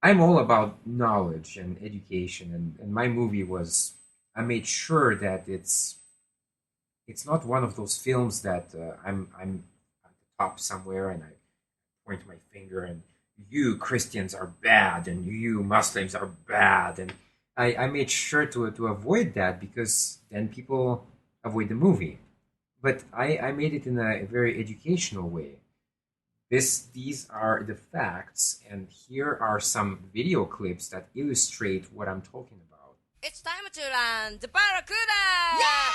I'm all about knowledge and education, and my movie was. I made sure that it's not one of those films that I'm at the top somewhere and I point my finger and you Christians are bad and you Muslims are bad, and I made sure to avoid that because then people avoid the movie. But I made it in a very educational way. These are the facts, and here are some video clips that illustrate what I'm talking about. It's time to land the Barracuda! Yeah!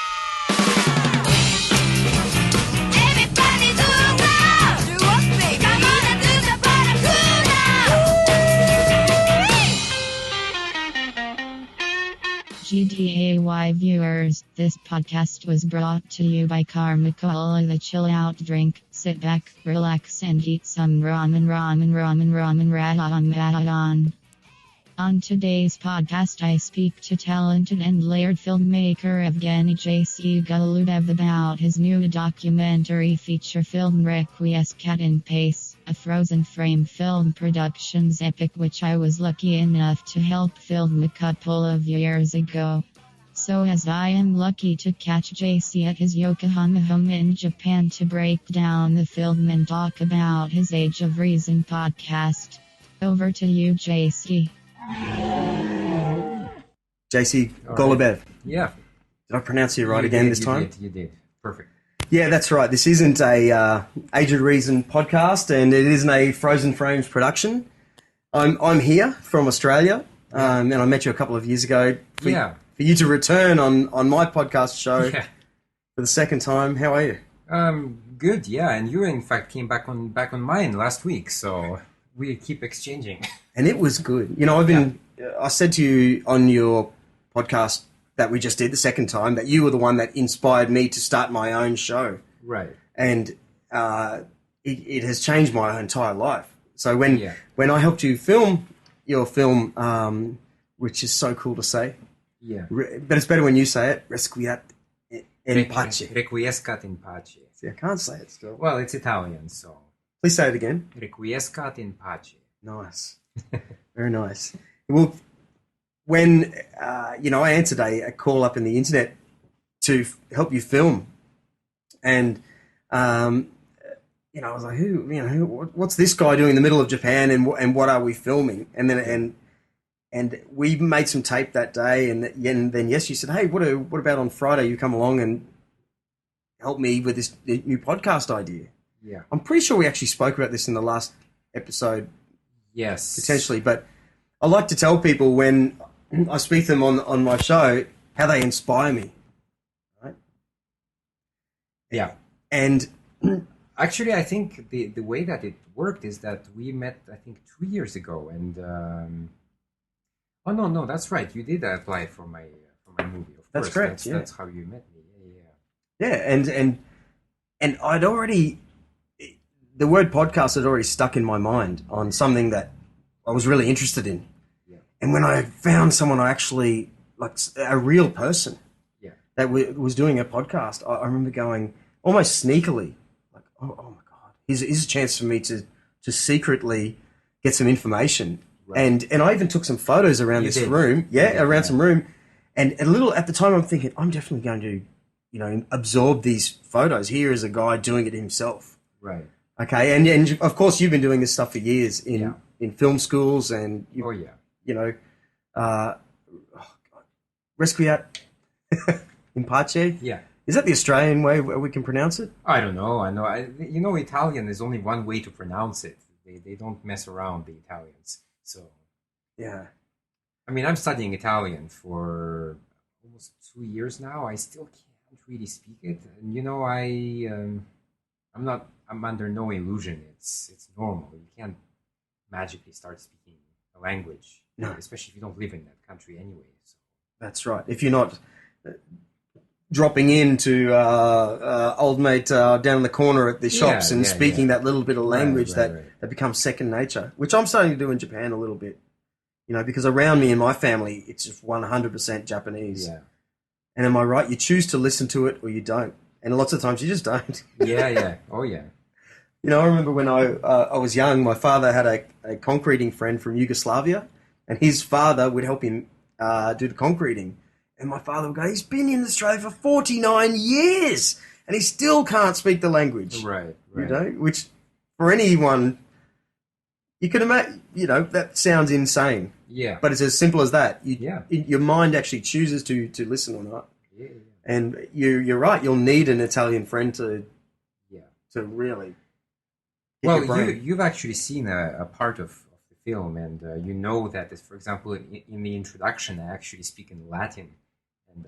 Everybody do it now! Do what, baby? Come on and do the Barracuda! GTAY viewers, this podcast was brought to you by Karma Cola, the chill out drink. Sit back, relax, and eat some ramen radon. On today's podcast, I speak to talented and layered filmmaker Evgueni J.C. Goloubev about his new documentary feature film Requiescat in Pace, a frozen frame film productions epic which I was lucky enough to help film a couple of years ago. So as I am lucky to catch JC at his Yokohama home in Japan to break down the film and talk about his Age of Reason podcast. Over to you, JC. JC All Goloubev. right. Yeah, Did I pronounce you right you again did, this you time? Did, you did. Perfect. Yeah, that's right. This isn't a Age of Reason podcast, and it isn't a Frozen Frames production. I'm here from Australia, and I met you a couple of years ago. For you to return on my podcast show Yeah. for the second time. How are you? Good. Yeah, and you in fact came back on mine last week, so we keep exchanging. And it was good. You know, I said to you on your podcast that we just did the second time that you were the one that inspired me to start my own show. Right. And it has changed my entire life. So when I helped you film your film, which is so cool to say, but it's better when you say it, Requiescat in Pace. Requiescat in Pace. See, I can't say it still. Well, it's Italian, so. Please say it again. Requiescat in Pace. Nice. Very nice. Well, when, I answered a call up in the internet to help you film, and, I was like, what's this guy doing in the middle of Japan, and what are we filming? And then, and we made some tape that day, and then yes, you said, hey, what about on Friday you come along and help me with this new podcast idea? Yeah. I'm pretty sure we actually spoke about this in the last episode. Yes. Potentially, but I like to tell people when I speak to them on my show how they inspire me. Right? Yeah. And actually, I think the way that it worked is that we met, I think, 2 years ago, and oh no, that's right. You did apply for my movie. Of that's course. correct. That's how you met me. Yeah, and I'd already, the word podcast had already stuck in my mind on something that I was really interested in. Yeah. And when I found someone I actually, like a real person that was doing a podcast, I remember going almost sneakily, like, oh my God, here's a chance for me to secretly get some information. Right. And I even took some photos around this room. Yeah, around some room. And a little, at the time I'm thinking, I'm definitely going to, absorb these photos. Here is a guy doing it himself. Right. Okay, and of course you've been doing this stuff for years in film schools, and Requiescat in Pace. Yeah. Is that the Australian way we can pronounce it? I don't know. I know. Italian is only one way to pronounce it. They don't mess around, the Italians. So. Yeah. I mean, I'm studying Italian for almost 2 years now. I still can't really speak it, and I'm under no illusion. It's normal. You can't magically start speaking a language, especially if you don't live in that country anyway. So. That's right. If you're not dropping into old mate down in the corner at the shops and speaking that little bit of language that becomes second nature, which I'm starting to do in Japan a little bit. Because around me and my family, it's just 100% Japanese. Yeah. And am I right? You choose to listen to it or you don't. And lots of times you just don't. Yeah. Oh, yeah. I remember when I was young, my father had a concreting friend from Yugoslavia, and his father would help him do the concreting. And my father would go, he's been in Australia for 49 years, and he still can't speak the language. Right. Which for anyone, you can imagine, that sounds insane. Yeah. But it's as simple as that. Yeah. Your mind actually chooses to listen or not. Yeah. And you're right. You'll need an Italian friend to really. Well, you've actually seen a part of the film, and you know that, for example, in the introduction, I actually speak in Latin, and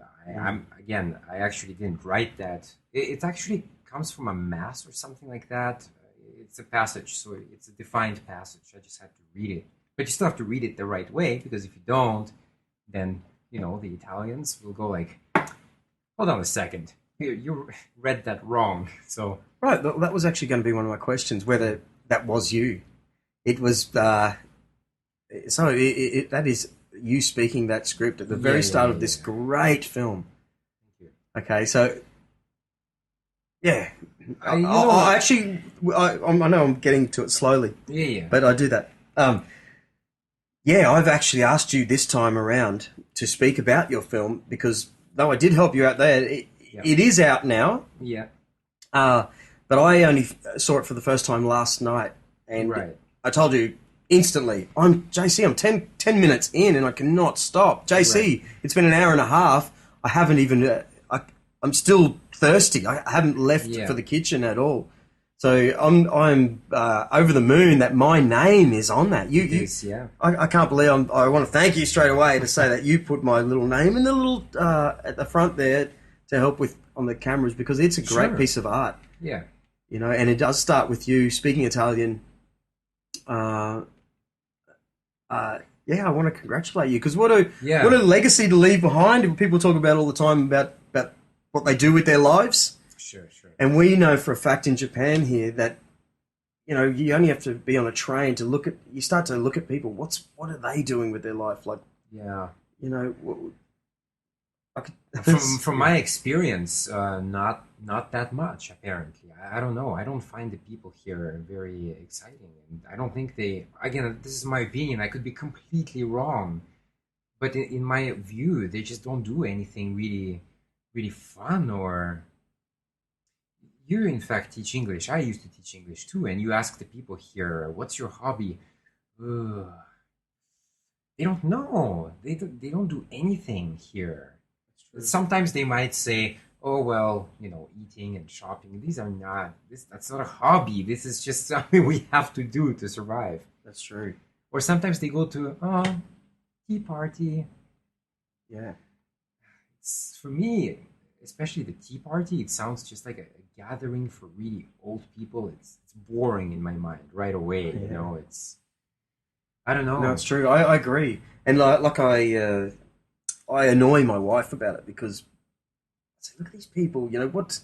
I actually didn't write that. It actually comes from a mass or something like that. It's a passage, so it's a defined passage. I just had to read it, but you still have to read it the right way, because if you don't, then the Italians will go like, hold on a second, you read that wrong. So right, that was actually going to be one of my questions, whether that was you. It was that is you speaking that script at the very start of this great film. Thank you. Okay, so yeah, I know I'm getting to it slowly. Yeah. But I do that. I've actually asked you this time around to speak about your film, because though I did help you out there, it is out now. Yeah. But I only saw it for the first time last night, and I told you instantly, I'm 10 minutes in and I cannot stop. JC, It's been an hour and a half. I haven't even, I'm still thirsty. I haven't left for the kitchen at all. So I'm over the moon that my name is on that. I can't believe I want to thank you straight away to say that you put my little name in the little at the front there to help with on the cameras, because it's a great piece of art. Yeah. And it does start with you speaking Italian. I want to congratulate you, because what a legacy to leave behind. People talk about all the time about what they do with their lives. Sure. And we know for a fact in Japan here that, you only have to be on a train to you start to look at people. What are they doing with their life? Like, from my experience, not that much, apparently. I don't know. I don't find the people here very exciting. And I don't think again, this is my opinion. I could be completely wrong. But in my view, they just don't do anything really, really fun. Or you, in fact, teach English. I used to teach English too. And you ask the people here, what's your hobby? They don't know. They don't do anything here. Sometimes they might say, oh, well, eating and shopping, that's not a hobby. This is just something we have to do to survive. That's true. Or sometimes they go to tea party. Yeah. For me, especially the tea party, it sounds just like a gathering for really old people. It's boring in my mind right away. It's, I don't know. No, it's true. I agree. And like I annoy my wife about it, because I say, look at these people, what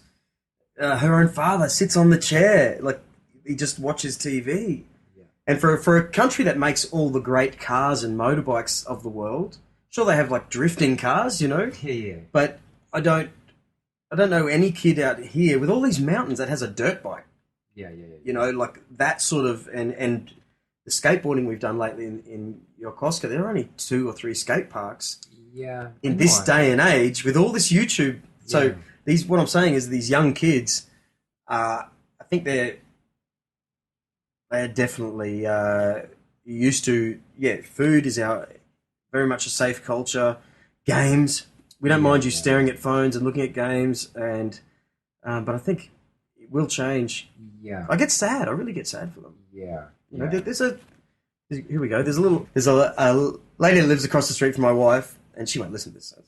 her own father sits on the chair, like he just watches TV. Yeah. And for a country that makes all the great cars and motorbikes of the world, sure they have like drifting cars, Yeah. But I don't know any kid out here with all these mountains that has a dirt bike. Yeah. Like that sort of, and the skateboarding we've done lately in Yokohama, there are only 2 or 3 skate parks. Yeah. In this day and age, with all this YouTube, so what I'm saying is these young kids, I think they're definitely used to. Yeah, food is very much a safe culture. Games, we don't mind you staring at phones and looking at games, and but I think it will change. Yeah, I get sad. I really get sad for them. Yeah, here we go. There's a lady that lives across the street from my wife, and she won't listen to this. So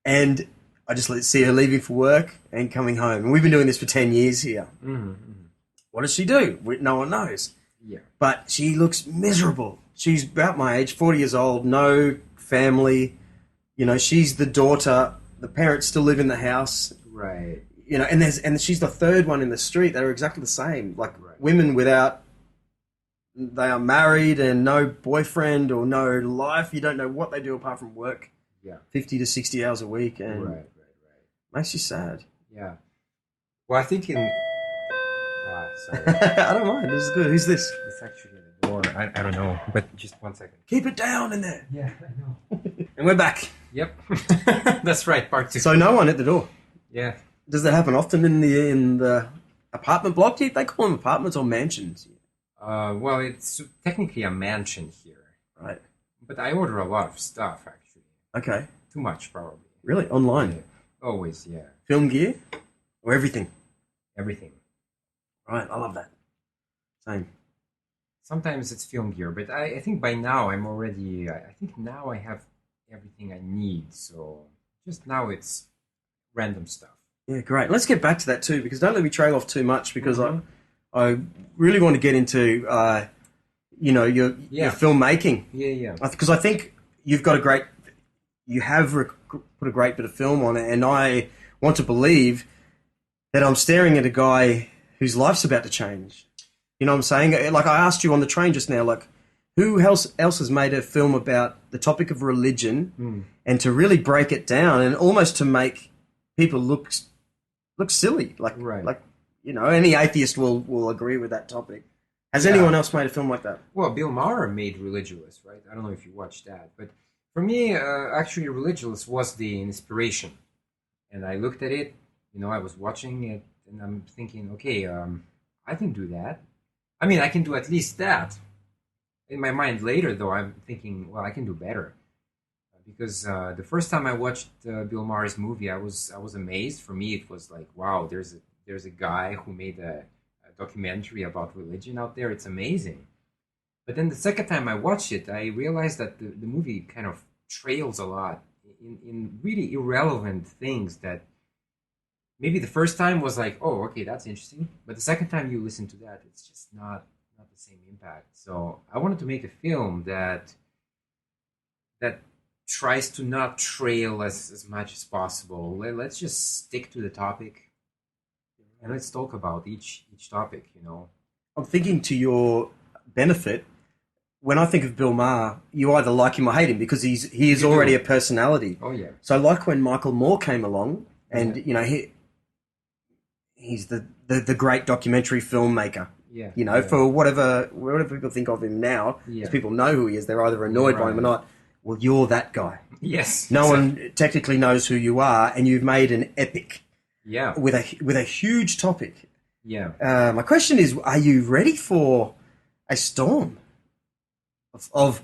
and I just see her leaving for work and coming home. And we've been doing this for 10 years here. Mm-hmm. What does she do? No one knows. Yeah. But she looks miserable. She's about my age, 40 years old, no family. She's the daughter. The parents still live in the house. Right. And she's the third one in the street that are exactly the same. Like women they are married and no boyfriend or no life. You don't know what they do apart from work. Yeah. 50 to 60 hours a week. And right. makes you sad. Yeah. Well, I think So I don't mind. This is good. Who's this? it's actually at the door. I don't know, but just 1 second. Keep it down in there. Yeah, I know. And we're back. Yep, that's right. Part 2. So no one at the door. Yeah. Does that happen often in the apartment block? Do they call them apartments or mansions? Well, it's technically a mansion here, Right. but I order a lot of stuff actually. Okay. Too much, probably. Really? Online? Yeah. Always, yeah. Film gear? Or everything? Everything. Right. I love that. Same. Sometimes it's film gear, but I think by now I'm already. I think now I have everything I need. So just now it's random stuff. Yeah, great. Let's get back to that too, because don't let me trail off too much, because Mhm. I really want to get into your filmmaking. Yeah. Because I think you have put a great bit of film on it, and I want to believe that I'm staring at a guy whose life's about to change. You know what I'm saying? Like I asked you on the train just now, like who else has made a film about the topic of religion and to really break it down and almost to make people look silly, like Right. like any atheist will agree with that topic. Has Yeah. anyone else made a film like that? Well, Bill Maher made Religulous, right? I don't know if you watched that, but for me, actually, Religulous was the inspiration. And I looked at it, I was watching it, and I'm thinking, okay, I can do that. I mean, I can do at least that. In my mind later, though, I'm thinking, well, I can do better. Because the first time I watched Bill Maher's movie, I was amazed. For me, it was like, wow, there's a guy who made a documentary about religion out there. It's amazing. But then the second time I watched it, I realized that the movie kind of trails a lot in really irrelevant things that maybe the first time was like, oh, okay, that's interesting. But the second time you listen to that, it's just not the same impact. So I wanted to make a film that tries to not trail as much as possible. Let's just stick to the topic and let's talk about each topic, I'm thinking to your benefit. When I think of Bill Maher, you either like him or hate him because he is You already do. a personality. Oh, yeah. So like when Michael Moore came along, and Yeah. he's the great documentary filmmaker. Yeah. For whatever people think of him now, Yeah. because people know who he is, they're either annoyed by him or Right. not. Well, you're that guy. Yes. No exactly. one technically knows who you are, and you've made an epic Yeah. with a huge topic. Yeah. My question is: are you ready for a storm of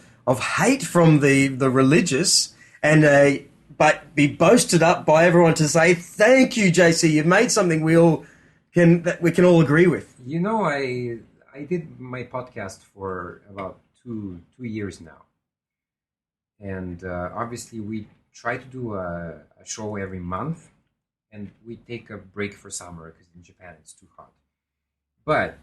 hate from the religious, and but be boasted up by everyone to say, "Thank you, JC. You've made something we can all agree with." I did my podcast for about two years now, and obviously we try to do a show every month, and we take a break for summer because in Japan it's too hot. But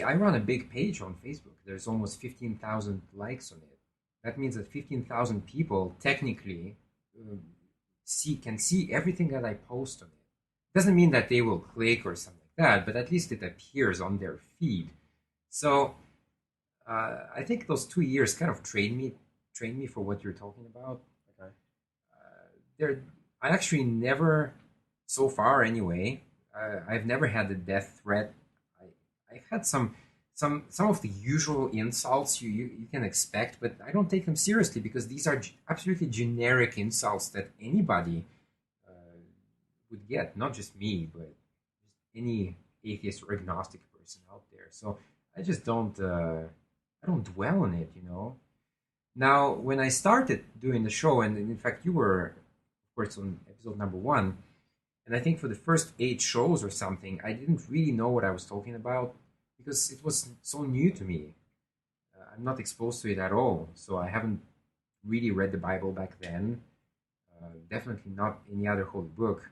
I run a big page on Facebook. There's almost 15,000 likes on it. That means that 15,000 people technically can see everything that I post on it. Doesn't mean that they will click or something like that, but at least it appears on their feed. So I think those 2 years kind of trained me for what you're talking about. Okay. I actually never, so far anyway, I've never had a death threat. I've had some of the usual insults you can expect, but I don't take them seriously because these are absolutely generic insults that anybody would get, not just me, but any atheist or agnostic person out there. So I just don't I don't dwell on it, Now, when I started doing the show, and in fact you were, of course, on episode number 1, and I think for the first 8 shows or something, I didn't really know what I was talking about because it was so new to me. I'm not exposed to it at all, so I haven't really read the Bible back then. Definitely not any other holy book.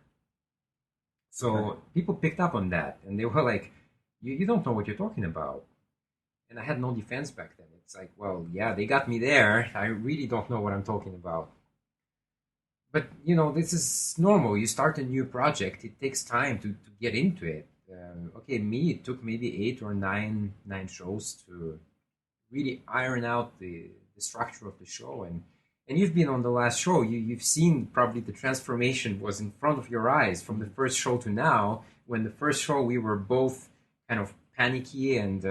So people picked up on that, and they were like, you don't know what you're talking about. And I had no defense back then. It's like, well, yeah, they got me there. I really don't know what I'm talking about. But, this is normal. You start a new project. It takes time to get into it. It took maybe 8 or 9 shows to really iron out the structure of the show. And you've been on the last show. You've seen probably the transformation was in front of your eyes from the first show to now. when the first show we were both kind of panicky and